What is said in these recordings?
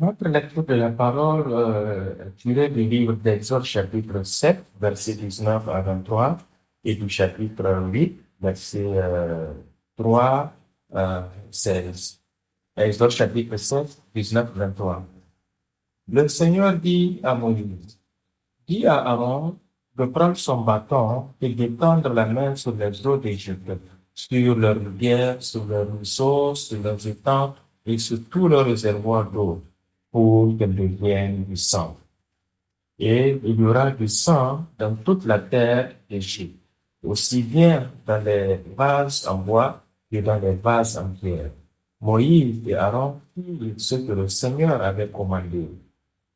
Notre lecture de la parole est tirée du livre d'Exode chapitre 7, versets 19 à 23, et du chapitre 8, versets 3 à 16. Exode chapitre 7, 19 à 23. Le Seigneur dit à Moïse, dis à Aaron de prendre son bâton et d'étendre la main sur les eaux d'Égypte, sur leurs rivières, sur leurs ruisseaux, sur leurs étangs et sur tous leurs réservoirs d'eau, pour qu'elles deviennent du sang. Et il y aura du sang dans toute la terre d'Égypte, aussi bien dans les vases en bois que dans les vases en pierre. Moïse et Aaron firent ce que le Seigneur avait commandé.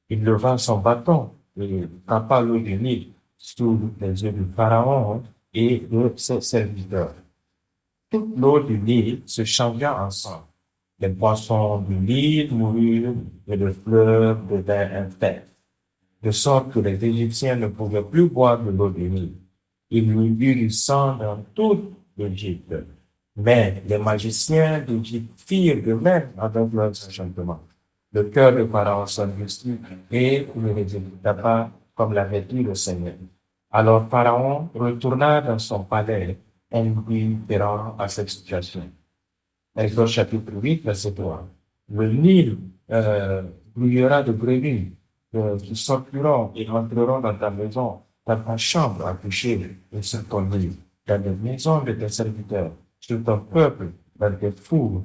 Il leva son bâton et frappa l'eau du Nil sous les yeux du Pharaon et de ses serviteurs. Toute l'eau du Nil se changea en sang. Les poissons du Nil moururent et le fleuve devint infect, de sorte que les Égyptiens ne pouvaient plus boire de l'eau du Nil. Il y eut du sang dans toute l'Égypte. Mais les magiciens d'Égypte firent de même avec leurs enchantements. Le cœur de Pharaon s'endurcit et il ne l'exécuta pas comme l'avait dit le Seigneur. Alors Pharaon retourna dans son palais indifférent à cette situation. Exode chapitre 8, verset 3. Le Nil brouillera de brebis qui sortiront et entreront dans ta maison, dans ta chambre à coucher et sur ton lit, dans les maisons de tes serviteurs, sur ton peuple, dans tes fours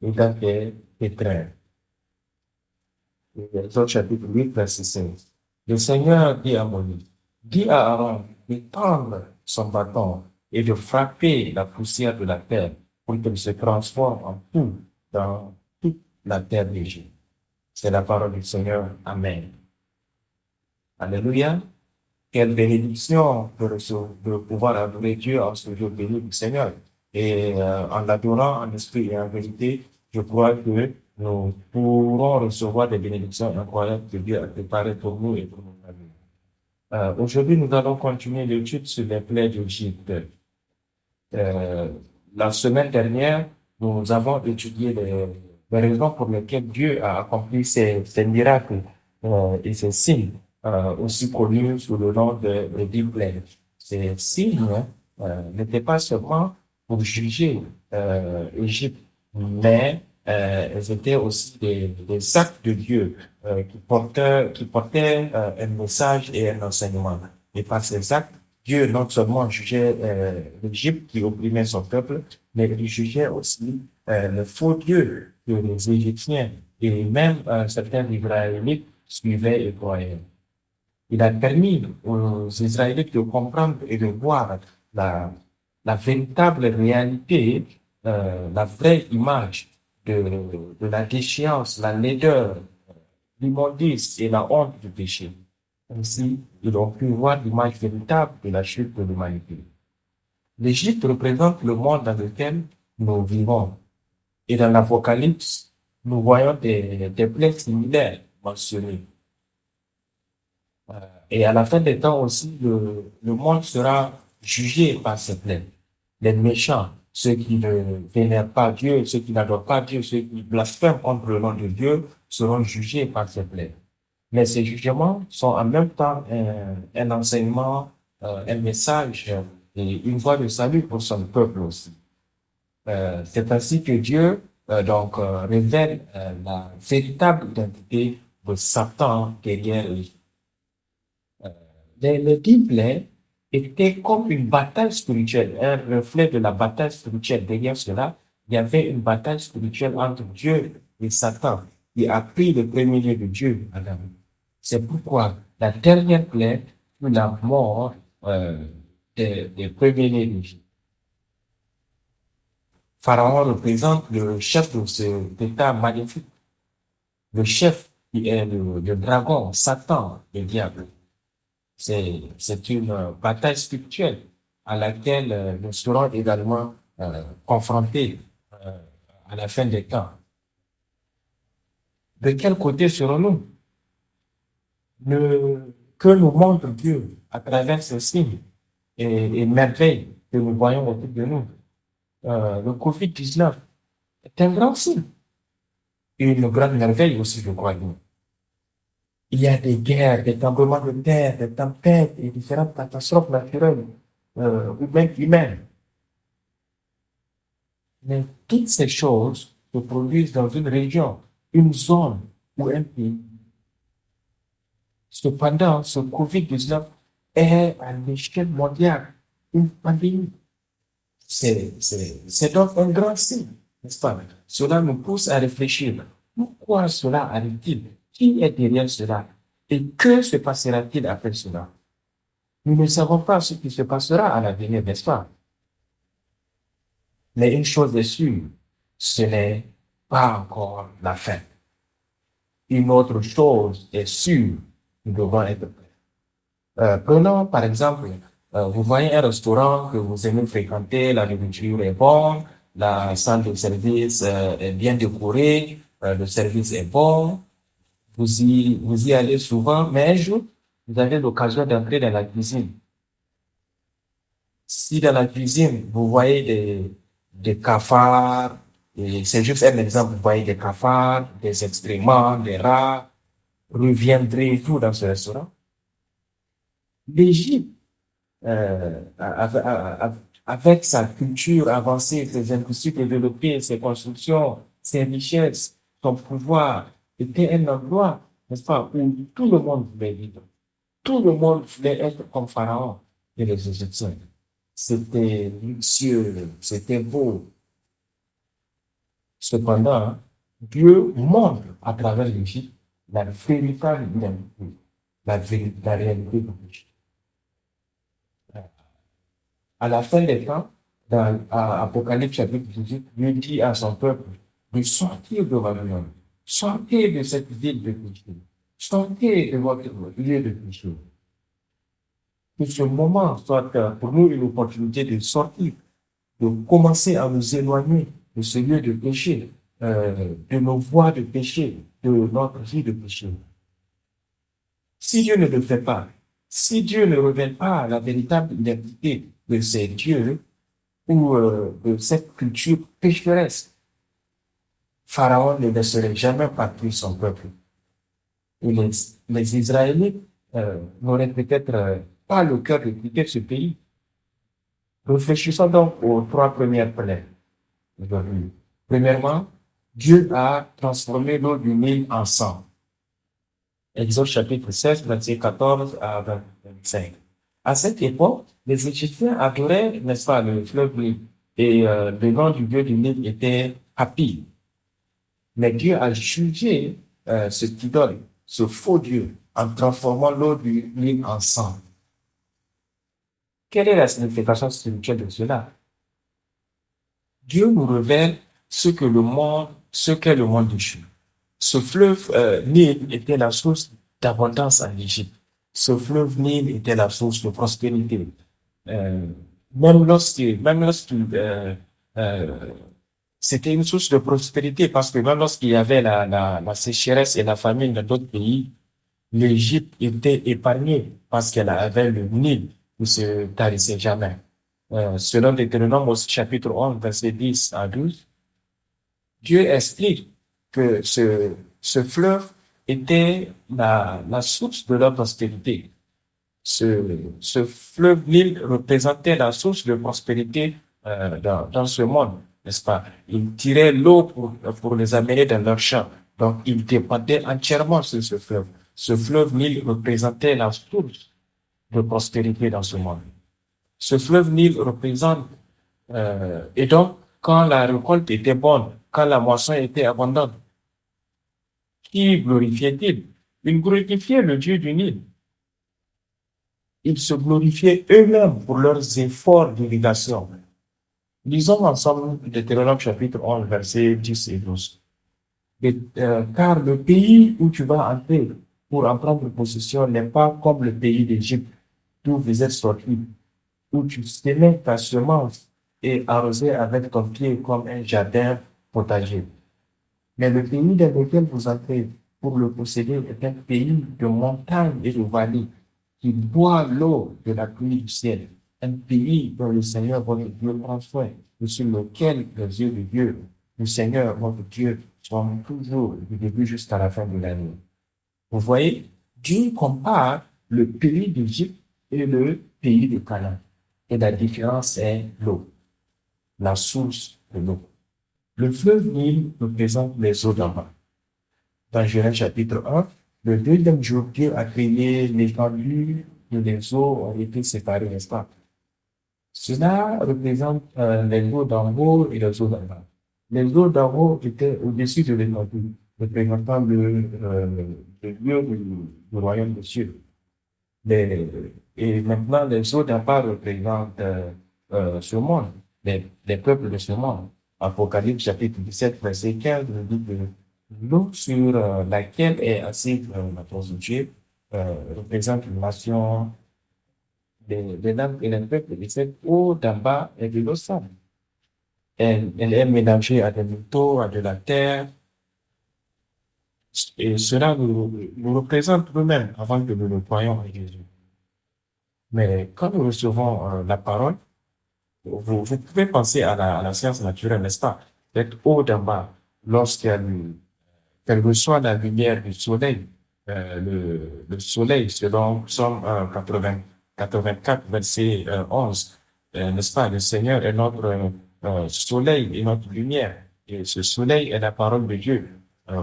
et dans tes pétrins. Exode chapitre 8, verset 16. Le Seigneur dit à Moïse, dis à Aaron d'étendre son bâton et de frapper la poussière de la terre pour qu'elle se transforme en poux dans toute la terre d'Égypte. C'est la parole du Seigneur. Amen. Alléluia. Quelle bénédiction de pouvoir adorer Dieu en ce jour béni du Seigneur. Et en l'adorant en esprit et en vérité, je crois que nous pourrons recevoir des bénédictions incroyables que Dieu a préparées pour nous et pour nos familles. Aujourd'hui, nous allons continuer l'étude sur les plaies d'Égypte. La semaine dernière, nous avons étudié les raisons pour lesquelles Dieu a accompli ces miracles et ces signes, aussi connus sous le nom de 10 plaies. Ces signes n'étaient pas seulement pour juger l'Égypte, mais elles étaient aussi des actes de Dieu qui portaient un message et un enseignement. Et par ces actes, Dieu non seulement jugeait l'Égypte qui opprimait son peuple, mais il jugeait aussi le faux Dieu que les Égyptiens et même certains Israélites suivaient et croyaient. Il a permis aux Israélites de comprendre et de voir la véritable réalité, la vraie image de la déchéance, la laideur, l'immondice et la honte du péché. Ainsi, ils ont pu voir l'image véritable de la chute de l'humanité. L'Égypte représente le monde dans lequel nous vivons. Et dans l'Apocalypse, nous voyons des plaies similaires mentionnées. Et à la fin des temps aussi, le monde sera jugé par ces plaies. Les méchants, ceux qui ne vénèrent pas Dieu, ceux qui n'adorent pas Dieu, ceux qui blasphèment contre le nom de Dieu, seront jugés par ces plaies. Mais ces jugements sont en même temps un enseignement, un message et une voie de salut pour son peuple aussi. C'est ainsi que Dieu révèle la véritable identité de Satan derrière lui. Les 10 plaies étaient comme une bataille spirituelle, un reflet de la bataille spirituelle. Derrière cela, il y avait une bataille spirituelle entre Dieu et Satan, qui a pris le premier lieu de Dieu, Adam. C'est pourquoi la dernière plaie fut la mort des premiers-nés d'Égypte. Pharaon représente le chef de cet état maléfique, le chef qui est le dragon, Satan, le diable. C'est une bataille spirituelle à laquelle nous serons également confrontés à la fin des temps. De quel côté serons-nous? Que nous montre Dieu à travers ces signes et merveilles que nous voyons autour de nous. Le Covid-19 est un grand signe. une grande merveille aussi, je crois. Il y a des guerres, des tremblements de terre, des tempêtes et différentes catastrophes naturelles ou même humaines. Mais toutes ces choses se produisent dans une région, une zone ou un pays. Cependant, ce Covid-19 est à l'échelle mondiale une pandémie. C'est donc un grand signe, n'est-ce pas? Cela nous pousse à réfléchir. Pourquoi cela arrive-t-il? Qui est derrière cela? Et que se passera-t-il après cela? Nous ne savons pas ce qui se passera à l'avenir, n'est-ce pas? Mais une chose est sûre, ce n'est pas encore la fin. Une autre chose est sûre, nous devons être prêts. Prenons par exemple, vous voyez un restaurant que vous aimez fréquenter, la nourriture est bonne, la salle de service est bien décorée, le service est bon, vous y allez souvent, mais un jour, vous avez l'occasion d'entrer dans la cuisine. Si dans la cuisine, vous voyez des cafards, et c'est juste un exemple, vous voyez des cafards, des excréments, des rats, reviendrez-vous dans ce restaurant? L'Égypte, avec sa culture avancée, ses industries développées, ses constructions, ses richesses, son pouvoir, était un endroit, n'est-ce pas, où tout le monde voulait vivre. Tout le monde voulait être comme Pharaon et les Égyptiens. C'était luxueux, c'était beau. Cependant, Dieu montre à travers l'Égypte la véritable identité, la réalité de l'Égypte. À la fin des temps, dans Apocalypse chapitre 18, Dieu dit à son peuple de sortir de Babylone, sortez de cette ville de péché, sortez de votre lieu de péché. Que ce moment soit pour nous une opportunité de sortir, de commencer à nous éloigner de ce lieu de péché, de nos voies de péché, de notre vie de péché. Si Dieu ne le fait pas, si Dieu ne révèle pas la véritable identité de ces dieux ou de cette culture pécheresse, Pharaon ne laisserait jamais partir son peuple. Et les Israélites n'auraient peut-être pas le cœur de quitter ce pays. Réfléchissons donc aux trois premières plaines aujourd'hui. Premièrement, Dieu a transformé l'eau du Nil en sang. Exode chapitre 16, verset 14 à 25. À cette époque, les Égyptiens adoraient, n'est-ce pas, le fleuve Nil. Et le nom du dieu du Nil était Hapi. Mais Dieu a jugé cet idole, ce faux Dieu, en transformant l'eau du Nil en sang. Quelle est la signification spirituelle de cela? Dieu nous révèle ce qu'est le monde déchu. Ce fleuve Nil était la source d'abondance en Égypte. Ce fleuve Nil était la source de prospérité. Euh, même lorsque c'était une source de prospérité parce que même lorsqu'il y avait la sécheresse et la famine dans d'autres pays, l'Égypte était épargnée parce qu'elle avait le Nil qui se tarissait jamais. Selon Deutéronome au chapitre 11, verset 10 à 12, Dieu explique que ce fleuve était la source de leur prospérité. Ce fleuve Nil représentait la source de prospérité dans ce monde, n'est-ce pas? Ils tiraient l'eau pour les amener dans leurs champs. Donc, ils dépendaient entièrement sur ce fleuve. Ce fleuve Nil représentait la source de prospérité dans ce monde. Ce fleuve Nil représente, et donc, quand la récolte était bonne, quand la moisson était abondante, qui glorifiait-il? Il glorifiait le Dieu du Nil. Ils se glorifiaient eux-mêmes pour leurs efforts d'irrigation. Lisons ensemble Deutéronome chapitre 11, versets 10 et 12. Car le pays où tu vas entrer pour en prendre possession n'est pas comme le pays d'Égypte, d'où vous êtes sortis, où tu semais ta semence et arrosais avec ton pied comme un jardin potager. Mais le pays dans lequel vous entrez pour le posséder est un pays de montagnes et de vallées qui boit l'eau de la pluie du ciel. Un pays dont le Seigneur votre Dieu prend soin et sur lequel les yeux de Dieu du Seigneur, votre Dieu, sont toujours du début jusqu'à la fin de l'année. Vous voyez, Dieu compare le pays d'Égypte et le pays de Canaan. Et la différence est l'eau, la source de l'eau. Le fleuve Nil représente les eaux d'en bas. Dans Genèse chapitre 1, le deuxième jour, Dieu a créé l'étendue et les eaux ont été séparées, n'est-ce pas? Cela représente les eaux d'en haut et les eaux d'en bas. Les eaux d'en haut étaient au-dessus de l'étendue, représentant le lieu du royaume des cieux. Et maintenant, les eaux d'en bas représentent ce monde, les peuples de ce monde. Apocalypse chapitre 17, verset 15, nous dit que l'eau sur laquelle est assise notre Dieu représente une nation des nains et les peuples. Et cette eau d'en bas est de l'eau sale. Elle est mélangée à des métaux, à de la terre. Et cela nous représente nous-mêmes avant que nous ne croyions en Jésus. Mais quand nous recevons la parole, vous pouvez penser à la science naturelle, n'est-ce pas? Cette eau d'en bas, lorsqu'elle reçoit la lumière du soleil, le soleil, selon Psaume 84, verset 11, n'est-ce pas? Le Seigneur est notre soleil et notre lumière. Et ce soleil est la parole de Dieu,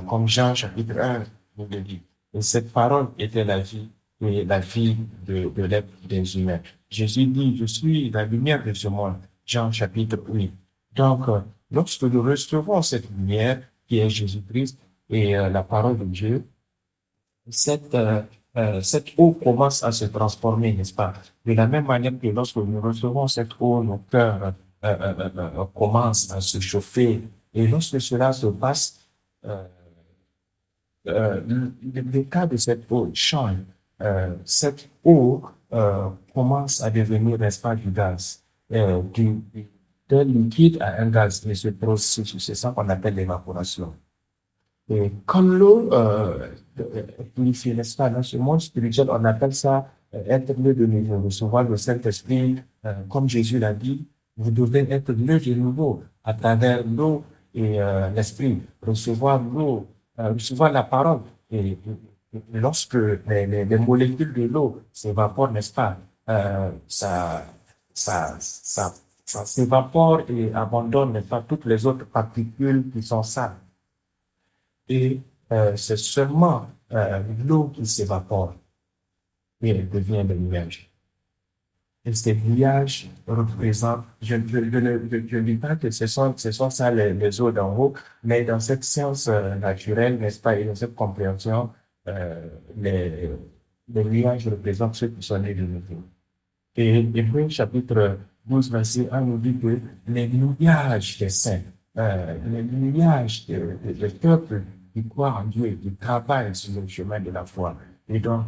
comme Jean chapitre 1 nous le dit. Et cette parole était la vie et la vie de l'être des humains. Jésus dit, je suis la lumière de ce monde. Jean chapitre 8. Donc, lorsque nous recevons cette lumière qui est Jésus-Christ et la parole de Dieu, cette eau commence à se transformer, n'est-ce pas? De la même manière que lorsque nous recevons cette eau, nos cœurs commencent à se chauffer. Et lorsque cela se passe, le cas de cette eau change. Cette eau commence à devenir, n'est-ce pas, du gaz, d'un liquide à un gaz. Et ce processus, c'est ça qu'on appelle l'évaporation. Et comme l'eau est purifiée, n'est-ce pas, dans ce monde spirituel, on appelle ça être né de nouveau, recevoir le Saint-Esprit, comme Jésus l'a dit, vous devez être né de nouveau à travers l'eau et l'Esprit, recevoir l'eau, recevoir la parole. Et lorsque les molécules de l'eau s'évaporent, n'est-ce pas, ça, ça s'évapore et abandonne, n'est-ce pas, toutes les autres particules qui sont sales. Et c'est seulement l'eau qui s'évapore et elle devient des nuages. Et ces nuages représentent, je ne dis pas que ce sont ça les eaux d'en haut, mais dans cette science naturelle, n'est-ce pas, et dans cette compréhension, les nuages représentent ceux qui sont nés de nouveau. Et Hébreux chapitre 12, verset 1 nous dit que les nuages des saints, les nuages des peuples qui croient en Dieu, qui travaillent sur le chemin de la foi. Et donc,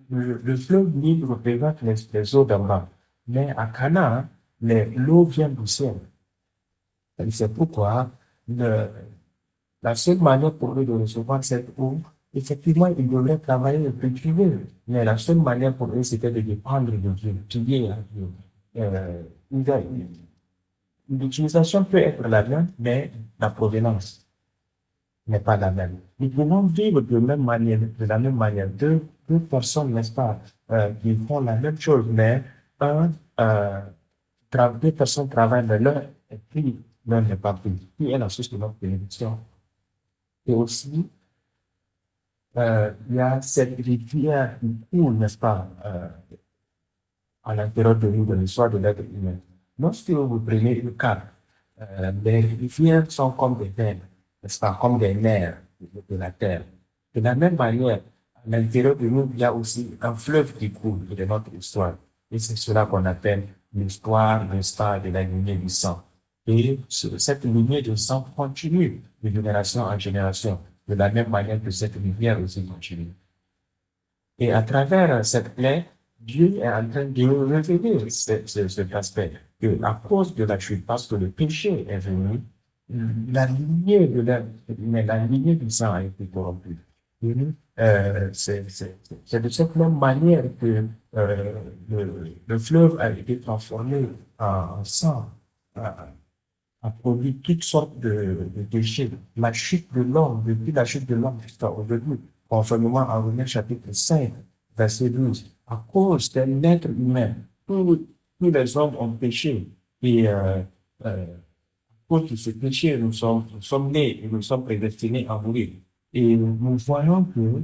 le fleuve Nil représente les eaux d'en bas. Mais à Canaan, l'eau vient du ciel. Et c'est pourquoi la seule manière pour eux de recevoir cette eau, effectivement, ils devraient travailler et cultiver. Mais la seule manière pour eux, c'était de dépendre de Dieu, prier à Dieu. L'utilisation peut être la même, mais la provenance n'est pas la même. Nous pouvons vivre de la même manière. Deux personnes, n'est-ce pas, qui font la même chose, mais deux personnes travaillent, mais l'un est pris, l'un n'est pas pris. Qui est la source de notre bénédiction? Et aussi, il y a cette rivière qui coule, n'est-ce pas, à l'intérieur de nous, de l'histoire de l'être humain. Lorsque vous prenez une carte, les rivières sont comme des veines, n'est-ce pas, comme des nerfs de la terre. De la même manière, à l'intérieur de nous, il y a aussi un fleuve qui coule de notre histoire. Et c'est cela qu'on appelle l'histoire, de la lignée du sang. Et cette lignée de sang continue de génération en génération, de la même manière que cette rivière aussi continue. Et à travers cette plaie, Dieu est en train de révéler cet aspect, que à cause de la chute, parce que le péché est venu, la lignée du sang a été corrompue. C'est de cette même manière que le fleuve a été transformé en sang a produit toutes sortes de déchets. La chute de l'homme, depuis la chute de l'homme jusqu'à aujourd'hui, conformément à Romains chapitre 5, verset 12, à cause d'un être humain, tous les hommes ont péché. Et à cause de ce péché, nous sommes nés et nous sommes prédestinés à mourir. Et nous voyons que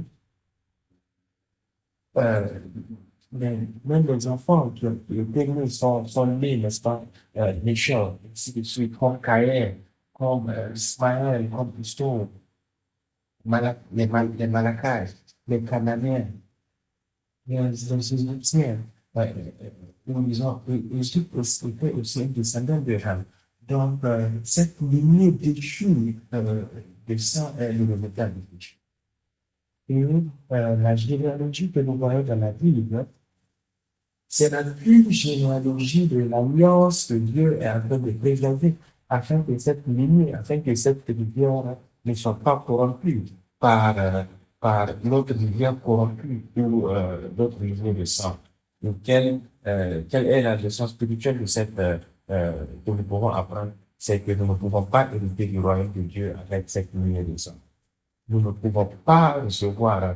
euh, même les enfants qui ont été nés sont nés, n'est-ce pas, méchants, ainsi de suite, comme Caïn, comme Ismaël, comme Christo, les Malachites, les Cananéens, les Égyptiens, l'Égypte était aussi un descendant de Ham. Donc, cette lignée déchue de sang est le métal de péché. Et la généalogie que nous voyons dans la Bible, c'est la pure généalogie de l'alliance que Dieu est en train de préserver afin que cette lignée, afin que cette rivière ne soit pas corrompue par, par l'autre rivière corrompue ou d'autres rivières de sang. Donc, quelle est la leçon spirituelle de cette, que nous pouvons apprendre? C'est que nous ne pouvons pas hériter du royaume de Dieu avec cette lignée de sang. Nous ne pouvons pas recevoir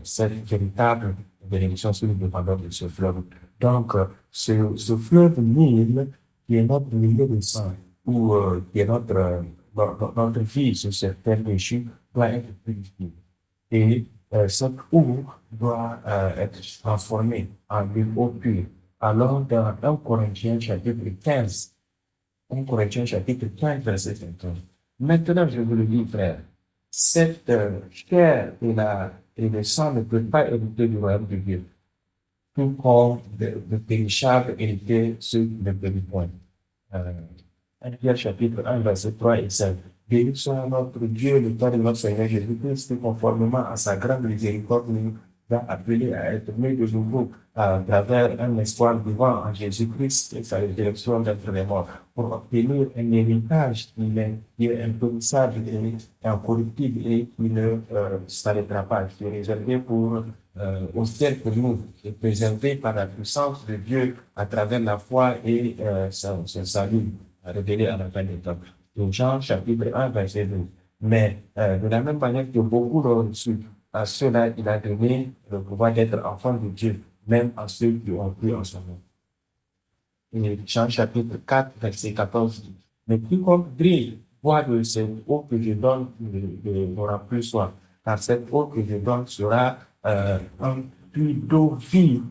cette véritable bénédiction si nous dépendons de ce fleuve. Donc, ce fleuve Nil, qui est notre milieu de sang, ou qui est notre vie sur cette terre péchue, doit être purifiée. Et cette eau doit être transformée en une eau pure. Alors, dans 1 Corinthiens chapitre 15, 1 Corinthiens chapitre 15, verset 21. Maintenant, je vous le dis, frère, cette chair et le sang ne peuvent pas hériter du royaume de Dieu, tout comme le péchable hériter ceux qui ne peuvent point. 1 Pierre chapitre 1, verset 3 et 7. Béni soit notre Dieu, le Père de notre Seigneur Jésus-Christ, qui conformément à sa grande miséricorde nous a appelés à être nés de nouveau à travers un espoir vivant en Jésus-Christ et sa résurrection d'entre les morts, pour obtenir un héritage qui est impérissable et incorruptible et qui ne s'arrêtera pas, qui est réservé au ciel pour nous, et préservé par la puissance de Dieu à travers la foi et son salut révélé à la fin des temps. Donc, Jean chapitre 1, verset 12. Mais de la même manière que beaucoup l'ont reçu, à ceux-là, il a donné le pouvoir d'être enfant de Dieu, même à ceux qui ont cru en son nom. Et Jean chapitre 4, verset 14 dit, mais quiconque brille, boit de cette eau que je donne, n'aura plus soif, car cette eau que je donne sera un puits d'eau vive.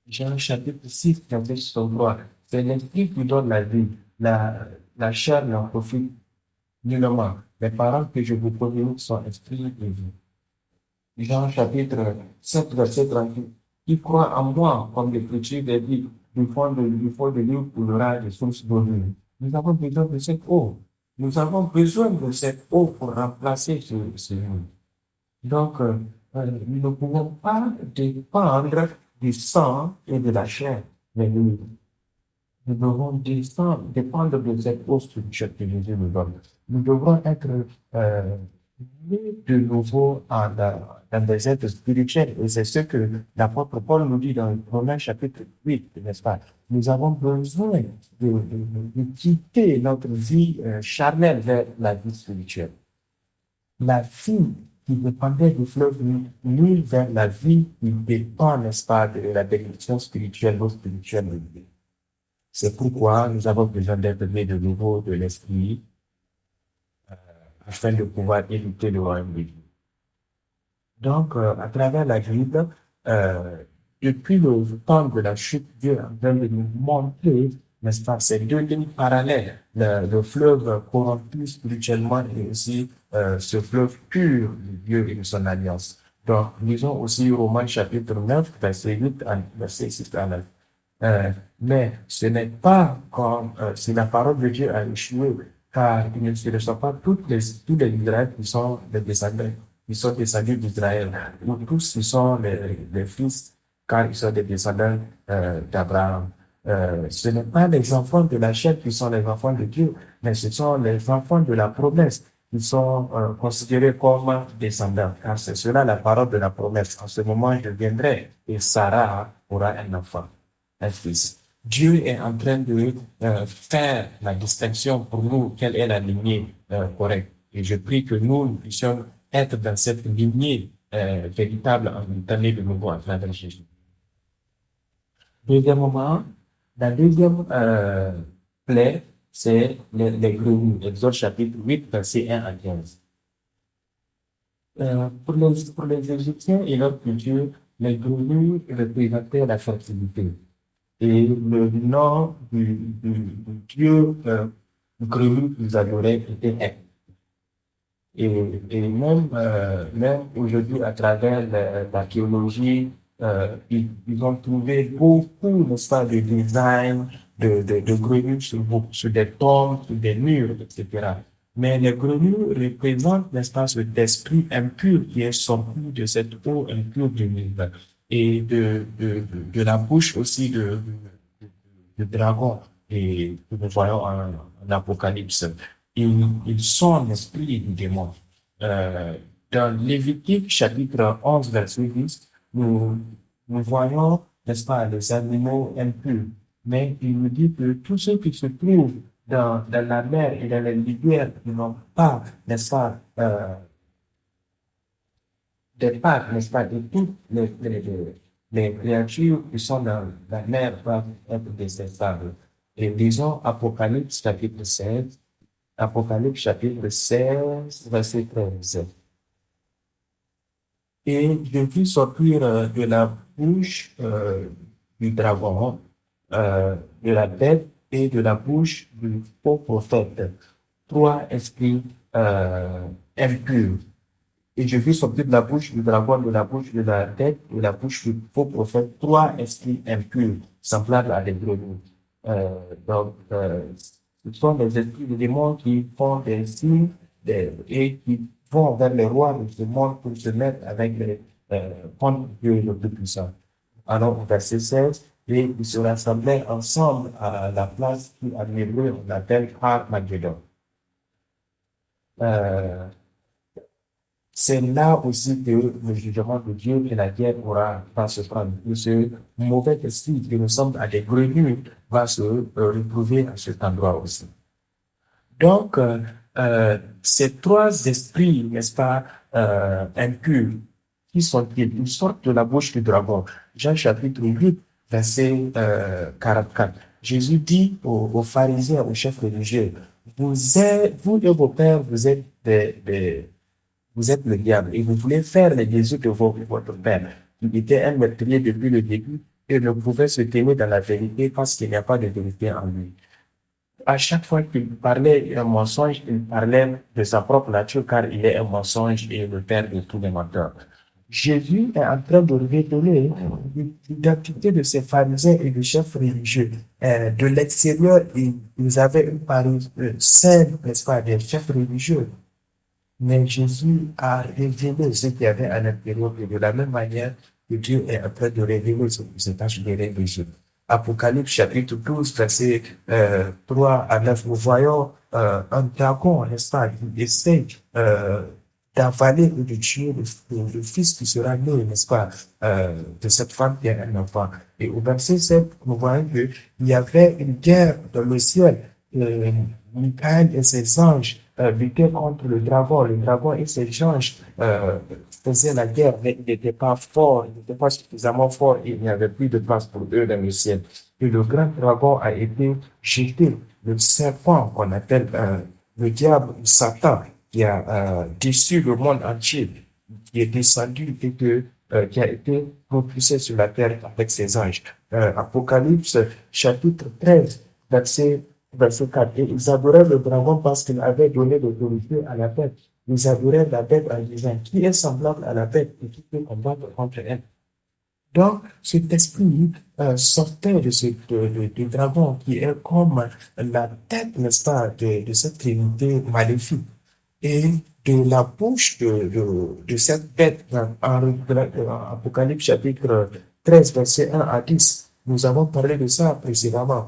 Jean chapitre 6, verset 63, c'est l'esprit qui donne la vie, la chair n'en profite nullement. Les paroles que je vous communique sont esprit et vie. Jean chapitre 7, verset 38. Qui croit en moi, comme l'Écriture l'a dit, du fond de lui coulera des sources d'eau vive. Nous avons besoin de cette eau. Nous avons besoin de cette eau pour remplacer ce monde. Donc, nous ne pouvons pas dépendre du sang et de la chair, mais nous devons dépendre de cette eau spirituelle que Jésus nous donne. Nous devons être nés de nouveau dans des êtres spirituels. Et c'est ce que l'apôtre Paul nous dit dans Romains chapitre 8, n'est-ce pas? Nous avons besoin de quitter notre vie charnelle vers la vie spirituelle. La vie qui dépendait du fleuve Nil vers la vie qui dépend, n'est-ce pas, de la bénédiction spirituelle, l'eau spirituelle de Dieu. C'est pourquoi nous avons besoin d'être nés de nouveau de l'esprit afin de pouvoir éviter le royaume de Dieu. Donc, à travers la Bible, depuis le temps de la chute, Dieu est en train de nous montrer, n'est-ce pas, ces deux lignes parallèles, le fleuve corrompu spirituellement et aussi ce fleuve pur de Dieu et de son alliance. Donc, lisons aussi Romains chapitre 9, verset 8 à verset 6 à 9. Mais ce n'est pas comme si la parole de Dieu a échoué, car il ne sont pas tous les Israélites qui sont des descendants, qui sont descendus d'Israël, ou tous qui sont les fils, car ils sont des descendants d'Abraham. Ce n'est pas les enfants de la chair qui sont les enfants de Dieu, mais ce sont les enfants de la promesse qui sont considérés comme descendants, car c'est cela la parole de la promesse. En ce moment, je viendrai et Sarah aura un enfant, un fils. Dieu est en train de faire la distinction pour nous, quelle est la lignée correcte. Et je prie que nous puissions être dans cette lignée véritable en année de nouveau à travers Jésus. Deuxièmement, la deuxième plaie, c'est les grenouilles. Exode chapitre 8, verset 1 à 15. Pour les Égyptiens et leur culture, les grenouilles représentaient la fertilité. Et le nom du dieu grenouille qu'ils adoraient était Ek. Et même aujourd'hui, à travers l'archéologie, ils ont trouvé beaucoup, n'est-ce pas, de designs de grenouilles sur des tombes, sur des murs, etc. Mais les grenouilles représentent, n'est-ce pas, cet esprit impur qui est sorti de cette eau impure du Nil et de la bouche aussi de dragon et que nous voyons en Apocalypse. Ils sont l'esprit du démon. Dans Lévitique chapitre 11 verset 10, nous voyons, n'est-ce pas, les animaux impurs. Mais il nous dit que tous ceux qui se trouvent dans la mer et dans les rivières qui n'ont pas, n'est-ce pas, des pâtes, n'est-ce pas, de toutes les créatures qui sont dans la mer doivent être détestables. Et disons Apocalypse chapitre 16, Apocalypse chapitre 16, verset 13. Et je vis sortir de la bouche du dragon, de la bête et de la bouche du faux prophète, trois esprits impurs. Et je vis sortir de la bouche du dragon, de la bouche de la bête, de la bouche du faux prophète, trois esprits impurs, semblables à des grenouilles. Ce sont des esprits de démons qui font des signes et qui vont vers les rois de ce monde pour se mettre avec les contre Dieu le plus puissant. Alors, au verset 16, et ils se rassemblaient ensemble à la place qui, en hébreu, on appelle Armageddon. C'est là aussi que le jugement de Dieu et la guerre va se prendre. Et ce mauvais esprit qui ressemble à des grenouilles va se retrouver à cet endroit aussi. Donc, ces trois esprits, n'est-ce pas, impurs, qui sont-ils? Ils sortent de la bouche du dragon. Jean chapitre 8, verset 44. Jésus dit aux pharisiens, aux chefs religieux, vous et vos pères, vous êtes vous êtes le diable et vous voulez faire les désirs de votre père. Il était un meurtrier depuis le début et ne pouvait se tenir dans la vérité parce qu'il n'y a pas de vérité en lui. À chaque fois qu'il parlait un mensonge, il parlait de sa propre nature car il est un mensonge et le père de tous les menteurs. Jésus est en train de révéler l'identité de ces pharisiens et des chefs religieux. De l'extérieur, ils avaient une parole saine, n'est-ce pas, des chefs religieux. Mais Jésus a révélé ce qu'il y avait à l'intérieur et de la même manière que Dieu est en train de révéler ce qui se passe derrière les yeux. Apocalypse chapitre 12, verset 3 à 9, nous voyons un dragon, n'est-ce pas, qui essaie d'avaler et de tuer le fils qui sera né, n'est-ce pas, de cette femme qui a un enfant. Et au verset 7, nous voyons qu'il y avait une guerre dans le ciel. Michael et ses anges luttaient contre le dragon. Le dragon et ses anges faisaient la guerre, mais ils n'étaient pas forts, ils n'étaient pas suffisamment forts et il n'y avait plus de place pour eux dans le ciel. Et le grand dragon a été jeté. Le serpent qu'on appelle le diable, Satan, qui a déçu le monde entier, qui est descendu et qui a été propulsé sur la terre avec ses anges. Apocalypse chapitre 13, verset 4. Et ils adoraient le dragon parce qu'il avait donné l'autorité à la bête. Ils adoraient la bête en disant, qui est semblable à la bête et qui peut combattre contre elle. Donc, cet esprit sortait du dragon qui est comme la tête, n'est-ce pas, de cette trinité maléfique. Et de la bouche de cette bête en Apocalypse chapitre 13, verset 1 à 10, nous avons parlé de ça précédemment.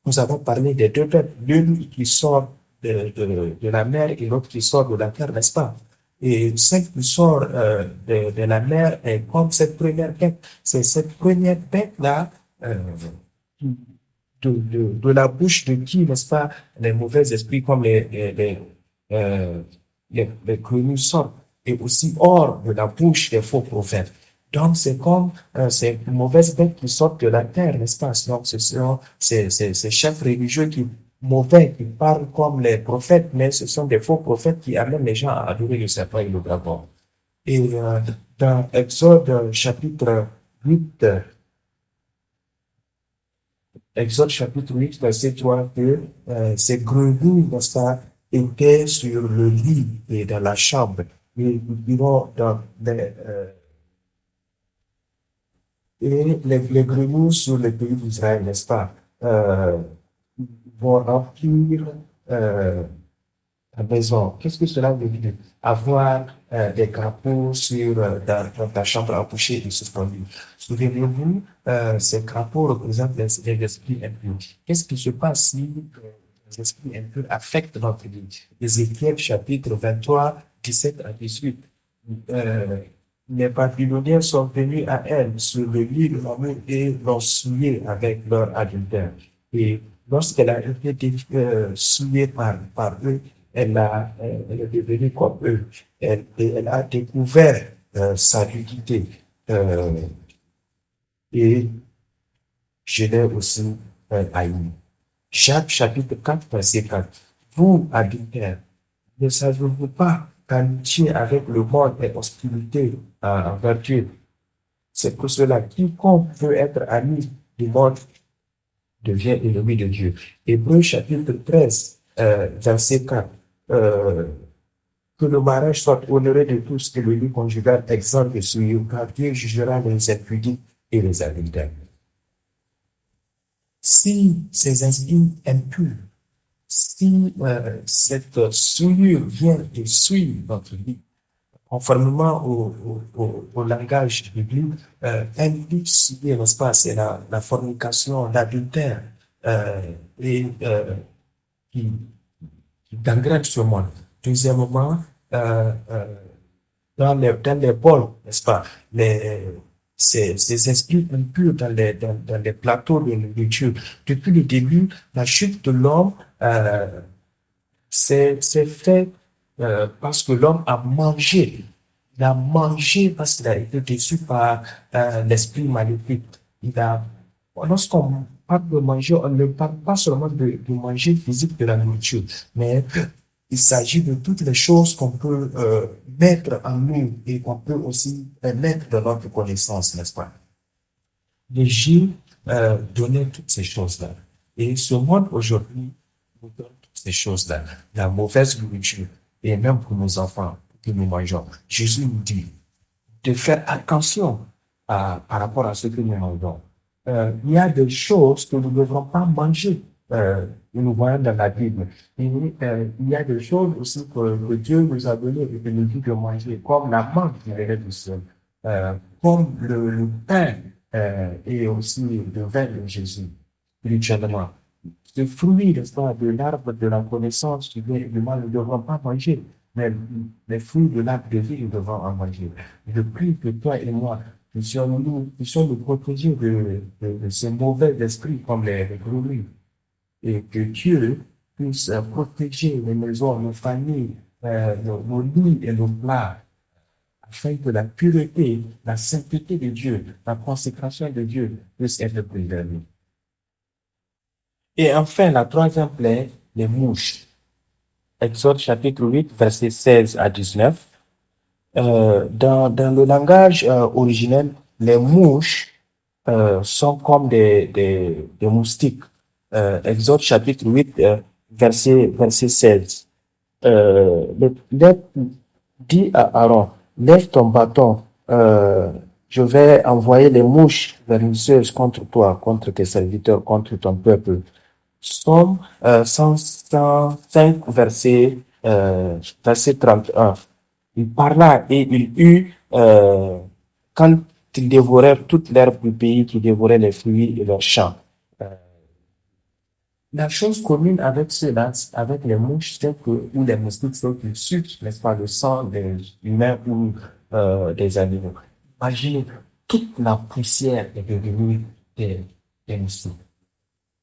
Nous avons parlé des deux bêtes, l'une qui sort de la mer et l'autre qui sort de la terre, n'est-ce pas? Et celle qui sort de la mer est comme cette première bête. C'est cette première bête-là de la bouche de qui, n'est-ce pas, les mauvais esprits comme euh, les grenouilles sortent, et aussi hors de la bouche des faux prophètes. Donc, c'est comme ces mauvaises bêtes qui sortent de la terre, n'est-ce pas? Donc, ce sont ces chefs religieux qui mauvais, qui parlent comme les prophètes, mais ce sont des faux prophètes qui amènent les gens à adorer le serpent et le dragon. Et dans Exode chapitre 8, Exode chapitre 8, verset 3, que ces grenouilles, n'est-ce pas, étaient sur le lit et dans la chambre. Et nous dirons dans les grenouilles sur le pays d'Israël, n'est-ce pas, vont remplir la maison. Qu'est-ce que cela veut dire? Avoir des crapauds sur dans ta chambre à coucher et suspendu. Souvenez-vous, ces crapauds représentent les esprits impurs. Qu'est-ce qui se passe si les esprits impurs affectent notre vie? Ézéchiel chapitre 23, 17 à 18. Euh, les Babyloniens sont venus à elle sur le lit de l'amour et l'ont souillé avec leur adultère. Et lorsqu'elle a été souillée par eux, elle est devenue comme eux. Elle a découvert sa nudité. Euh, et je l'ai aussi haï. Jacques chapitre 4, verset 4. Vous, adultères, ne savez-vous pas qu'amitié avec le monde est hostilité envers Dieu? C'est pour cela, quiconque veut être ami du monde devient ennemi de Dieu. Hébreux chapitre 13, verset 4. Euh, que le mariage soit honoré de tous et le lit conjugal exempt de souillure, car Dieu jugera les impudiques et les adultères. Si ces esprits impurs, si cette souillure vient et suit notre vie, conformément au langage biblique, implique souiller, n'est-ce pas, c'est la fornication, l'adultère, et qui, qui gangrène ce monde. Deuxièmement, euh, euh, dans les bols, n'est-ce pas, ces esprits impurs dans les plateaux de nourriture. Depuis le début, la chute de l'homme c'est fait parce que l'homme a mangé. Il a mangé parce qu'il a été déçu par l'esprit maléfique. Lorsqu'on parle de manger, on ne parle pas seulement de manger physique de la nourriture, mais il s'agit de toutes les choses qu'on peut mettre en nous et qu'on peut aussi mettre dans notre connaissance, n'est-ce pas? L'Église donnait toutes ces choses-là. Et ce monde aujourd'hui nous donne toutes ces choses-là. La mauvaise nourriture, et même pour nos enfants, que nous mangeons. Jésus nous dit de faire attention par rapport à ce que nous mangeons. Il y a des choses que nous ne devrons pas manger. Nous voyons dans la Bible. Et, il y a des choses aussi que Dieu nous a données et que nous dit de manger, comme la mangue qui venait du ciel, comme le pain et aussi le vin de Jésus, spirituellement. Ce fruit, n'est-ce pas, de l'arbre de la connaissance du bien et du mal, nous ne devrons pas manger. Mais les fruits de l'arbre de vie, nous devons en manger. Je prie que toi et moi, puissions nous protéger de ces mauvais esprits comme les grenouilles. Et que Dieu puisse protéger les maisons, nos familles, nos lits et nos plats, afin que la pureté, la sainteté de Dieu, la consécration de Dieu puisse être préservée. Et enfin, la troisième plaie, les mouches. Exode chapitre 8, versets 16 à 19. Dans le langage originel, les mouches sont comme des moustiques. Exode chapitre 8, verset 16. Dit à Aaron, lève ton bâton, je vais envoyer les mouches vernisseuses contre toi, contre tes serviteurs, contre ton peuple. Somme 105, verset 31. Il parla et il eut, quand ils dévorèrent toute l'herbe du pays, qui dévorait les fruits et leurs champs. La chose commune avec ceux-là, avec les mouches, c'est que, ou les moustiques, c'est qu'ils sucent, n'est-ce pas, le sang des humains ou des animaux. Imaginez, toute la poussière est devenue des moustiques.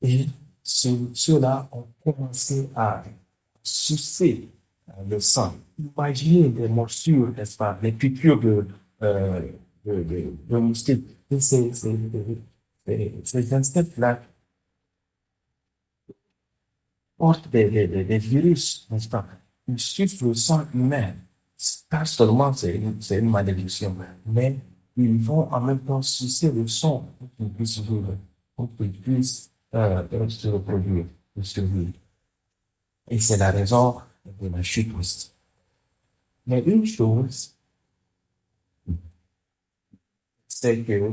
Et ceux-là ont commencé à sucer le sang. Imaginez les morsures, n'est-ce pas, les piqûres euh, de moustiques. Et ces insectes-là portent des virus, n'est-ce pas? Ils sucent le sang humain. Pas seulement c'est une malédiction, mais ils vont en même temps sucer le sang pour qu'ils puissent vivre, pour qu'ils puissent se reproduire, et survivre. Et c'est la raison de la chute aussi. Mais une chose, c'est que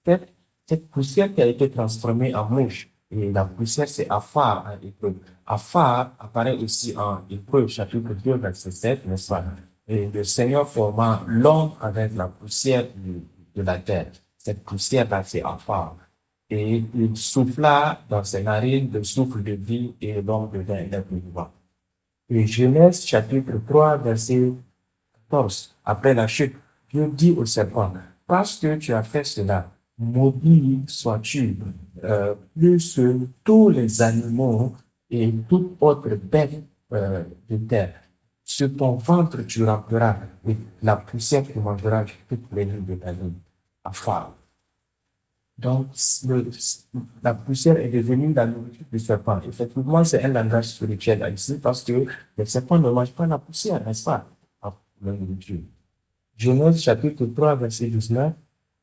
cette, cette poussière qui a été transformée en mouche, et la poussière c'est Aphar en hébreu. Aphar apparaît aussi en Hébreu, chapitre 2, verset 7, n'est-ce pas? Et le Seigneur forma l'homme avec la poussière de la terre. Cette poussière-là, c'est Aphar. Et il souffla dans ses narines le souffle de vie et l'homme devint un être vivant. Et Genèse chapitre 3, verset 14. Après la chute, Dieu dit au serpent, parce que tu as fait cela, maudit sois-tu, plus tous les animaux et toute autre bête de terre. Sur ton ventre tu ramperas, et la poussière tu mangeras toutes les nuits de ta vie. Afar. Donc, la poussière est devenue la nourriture du serpent. Effectivement, c'est un langage spirituel ici parce que le serpent ne mange pas la poussière, n'est-ce pas? La nourriture. Genèse chapitre 3, verset 19.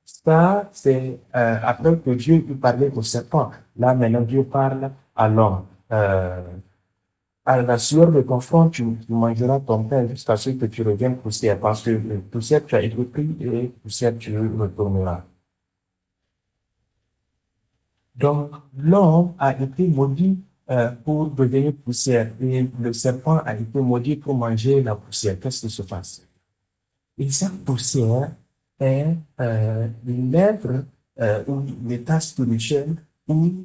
Ça, c'est après que Dieu eut parlé au serpent. Là, maintenant, Dieu parle à l'homme. À la sueur de ton front, tu mangeras ton pain jusqu'à ce que tu reviennes poussière, parce que poussière, tu as été pris et poussière, tu retourneras. Donc, l'homme a été maudit pour devenir poussière et le serpent a été maudit pour manger la poussière. Qu'est-ce qui se passe? Et cette poussière est une lettre ou l'état spirituel où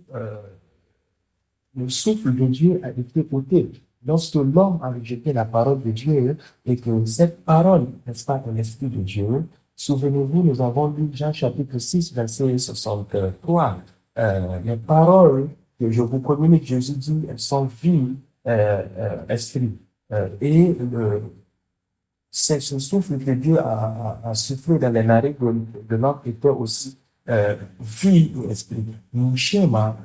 le souffle de Dieu a été ôté. Lorsque l'homme a rejeté la parole de Dieu et que cette parole, n'est-ce pas, est l'Esprit de Dieu, souvenez-vous, nous avons lu Jean chapitre 6, verset 63. Les paroles que je vous communique, Jésus dit, elles sont vie, esprit. Et c'est ce souffle que Dieu a soufflé dans les narines de l'homme était aussi vie et esprit. Schéma,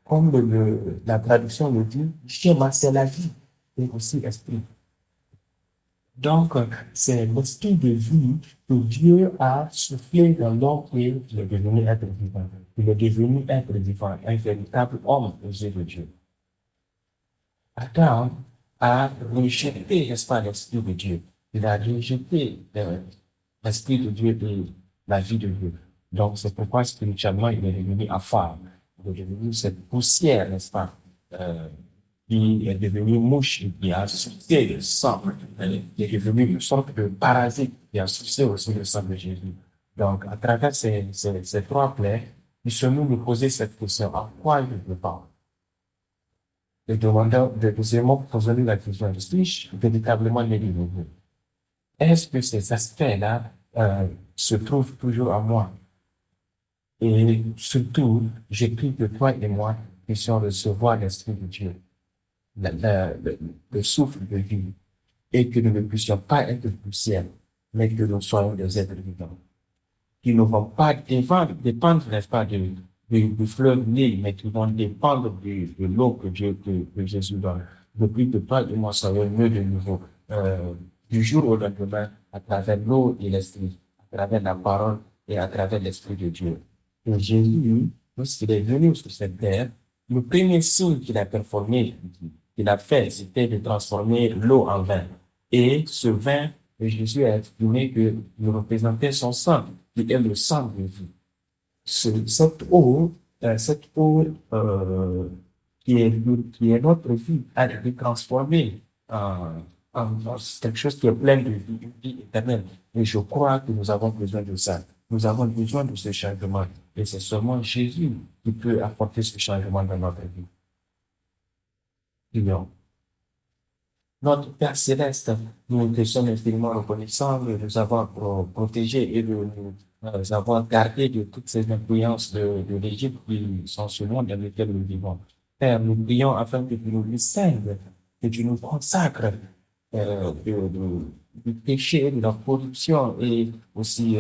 comme la traduction le dit, schéma, c'est la vie et aussi esprit. Donc, c'est l'esprit de vie que Dieu a soufflé dans l'homme et il est devenu être vivant. Il est devenu être vivant, un véritable homme aux yeux de Dieu. Adam a rejeté, n'est-ce pas, l'esprit de Dieu. Il a rejeté l'esprit de Dieu et la vie de Dieu. Donc, c'est pourquoi spirituellement, il est devenu affable. Il est devenu cette poussière, n'est-ce pas, qui est devenue mouche, qui a sucé le sang, qui est devenu une sorte de parasite qui a sucé aussi le sang de Jésus. Donc, à travers ces trois plaies, nous sommes nous poser cette question, à quoi il me parle? Et demandant, deuxièmement, poser la question, suis-je véritablement né de nouveau? Est-ce que ces aspects-là se trouvent toujours en moi? Et surtout, j'écris que toi et moi puissions recevoir l'Esprit de Dieu, le souffle de vie, et que nous ne puissions pas être poussière, mais que nous soyons des êtres vivants, qui ne vont pas dépendre, n'est-ce pas, du fleuve Nil, mais qui vont dépendre de l'eau que Jésus donne. Depuis que toi et moi soyons mieux de nouveau, du jour au lendemain, à travers l'eau et l'esprit, à travers la parole et à travers l'esprit de Dieu. Et Jésus, lorsqu'il est venu sur cette terre, le premier signe qu'il a performé, qu'il a fait, c'était de transformer l'eau en vin. Et ce vin, Jésus a exprimé que il représentait son sang, qui est le sang de vie. Cette eau qui est notre vie, a été transformée en quelque chose qui est plein de vie, une vie éternelle. Et je crois que nous avons besoin de ça. Nous avons besoin de ce changement. Et c'est seulement Jésus qui peut apporter ce changement dans notre vie. Prions. Notre Père Céleste, nous te sommes infiniment reconnaissants de nous avoir protégés et de nous nous avoir gardés de toutes ces influences de l'Égypte qui sont ce monde dans lequel nous vivons. Père, nous prions afin que tu nous distingues, que tu nous consacres du péché, de la corruption et aussi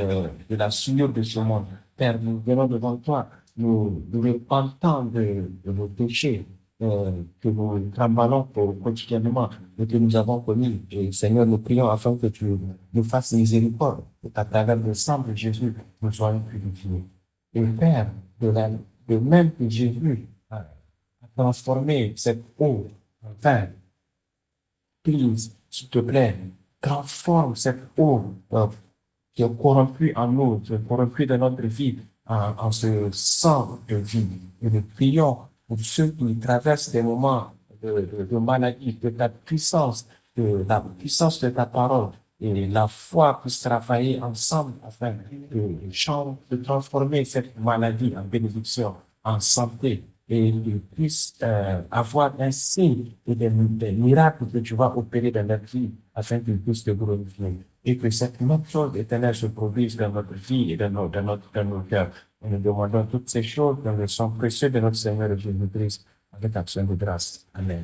de la souillure de ce monde. Père, nous venons devant toi, nous repentons de nos péchés que nous tremblons quotidiennement et que nous avons commis. Et Seigneur, nous prions afin que tu nous fasses miséricorde et qu'à travers le sang de Jésus, nous soyons purifiés. Et Père, de même que Jésus a transformé cette eau en vin, please, s'il te plaît, transforme cette eau qui est corrompue en nous, qui est corrompue dans notre vie, en ce sang de vie. Et nous prions pour ceux qui traversent des moments de maladie, de ta puissance, de la puissance de ta parole. Et la foi puisse travailler ensemble afin de transformer cette maladie en bénédiction, en santé, et ils puissent avoir un signe et des miracles que tu vas opérer dans leur vie afin qu'ils puissent te glorifier. Et que cette même chose éternelle se produise dans notre vie et dans nos cœurs. Et nous demandons toutes ces choses dans le sang précieux de notre Seigneur Jésus-Christ avec action de grâce. Amen.